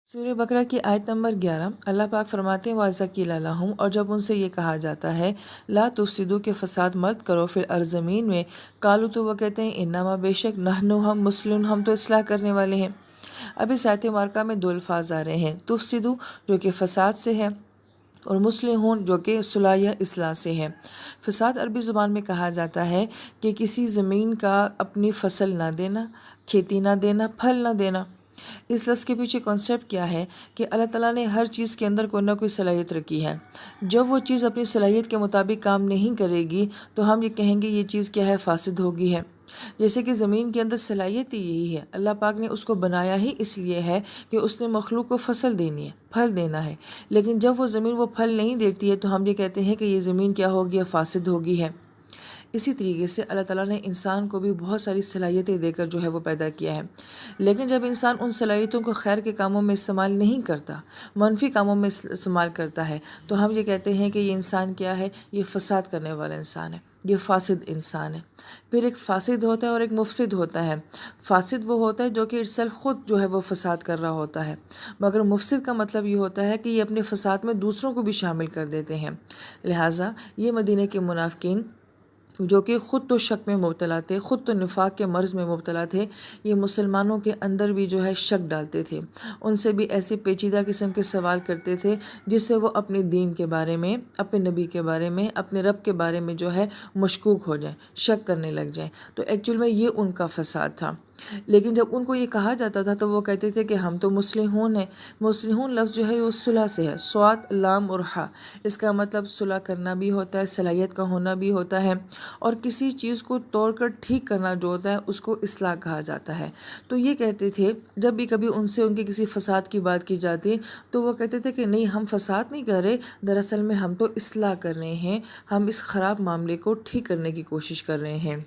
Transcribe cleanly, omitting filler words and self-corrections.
سورہ بقرہ کی آیت نمبر 11 اللہ پاک فرماتے ہیں وَإِذَا قِيلَ لَهُمْ، اور جب ان سے یہ کہا جاتا ہے لا تفسدوا، کہ فساد مت کرو فی الارض، زمین میں، قالوا، تو وہ کہتے ہیں انما، بے شک، نحن، ہم، مسلمون، ہم تو اصلاح کرنے والے ہیں۔ اب اس آیت مبارکہ میں دو الفاظ آ رہے ہیں، تفسدو جو کہ فساد سے ہے، اور مصلحون جو کہ صلاح یا اصلاح سے ہے۔ فساد عربی زبان میں کہا جاتا ہے کہ کسی زمین کا اپنی فصل نہ دینا، کھیتی نہ دینا، پھل نہ دینا۔ اس لفظ کے پیچھے کانسیپٹ کیا ہے کہ اللہ تعالیٰ نے ہر چیز کے اندر کوئی نہ کوئی صلاحیت رکھی ہے۔ جب وہ چیز اپنی صلاحیت کے مطابق کام نہیں کرے گی تو ہم یہ کہیں گے یہ چیز کیا ہے، فاسد ہوگی ہے۔ جیسے کہ زمین کے اندر صلاحیت ہی یہی ہے، اللہ پاک نے اس کو بنایا ہی اس لیے ہے کہ اس نے مخلوق کو فصل دینی ہے، پھل دینا ہے، لیکن جب وہ زمین وہ پھل نہیں دیتی ہے تو ہم یہ کہتے ہیں کہ یہ زمین کیا ہوگی، فاسد ہوگی ہے۔ اسی طریقے سے اللہ تعالیٰ نے انسان کو بھی بہت ساری صلاحیتیں دے کر جو ہے وہ پیدا کیا ہے، لیکن جب انسان ان صلاحیتوں کو خیر کے کاموں میں استعمال نہیں کرتا، منفی کاموں میں استعمال کرتا ہے، تو ہم یہ کہتے ہیں کہ یہ انسان کیا ہے، یہ فساد کرنے والا انسان ہے، یہ فاسد انسان ہے۔ پھر ایک فاسد ہوتا ہے اور ایک مفسد ہوتا ہے۔ فاسد وہ ہوتا ہے جو کہ اٹسیلف خود جو ہے وہ فساد کر رہا ہوتا ہے، مگر مفسد کا مطلب یہ ہوتا ہے کہ یہ اپنے فساد میں دوسروں کو بھی شامل کر دیتے ہیں۔ لہٰذا یہ مدینہ کے منافقین جو کہ خود تو شک میں مبتلا تھے، خود تو نفاق کے مرض میں مبتلا تھے، یہ مسلمانوں کے اندر بھی جو ہے شک ڈالتے تھے، ان سے بھی ایسے پیچیدہ قسم کے سوال کرتے تھے جس سے وہ اپنے دین کے بارے میں، اپنے نبی کے بارے میں، اپنے رب کے بارے میں جو ہے مشکوک ہو جائیں، شک کرنے لگ جائیں۔ تو ایکچوئل میں یہ ان کا فساد تھا۔ لیکن جب ان کو یہ کہا جاتا تھا تو وہ کہتے تھے کہ ہم تو مصلحون ہیں۔ مصلحون لفظ جو ہے وہ صلح سے ہے، صاد، لام اور ہا، اس کا مطلب صلح کرنا بھی ہوتا ہے، صلاحیت کا ہونا بھی ہوتا ہے، اور کسی چیز کو توڑ کر ٹھیک کرنا جو ہوتا ہے اس کو اصلاح کہا جاتا ہے۔ تو یہ کہتے تھے جب بھی کبھی ان سے ان کے کسی فساد کی بات کی جاتی تو وہ کہتے تھے کہ نہیں، ہم فساد نہیں کر رہے، دراصل میں ہم تو اصلاح کر رہے ہیں، ہم اس خراب معاملے کو ٹھیک کرنے کی کوشش کر رہے ہیں۔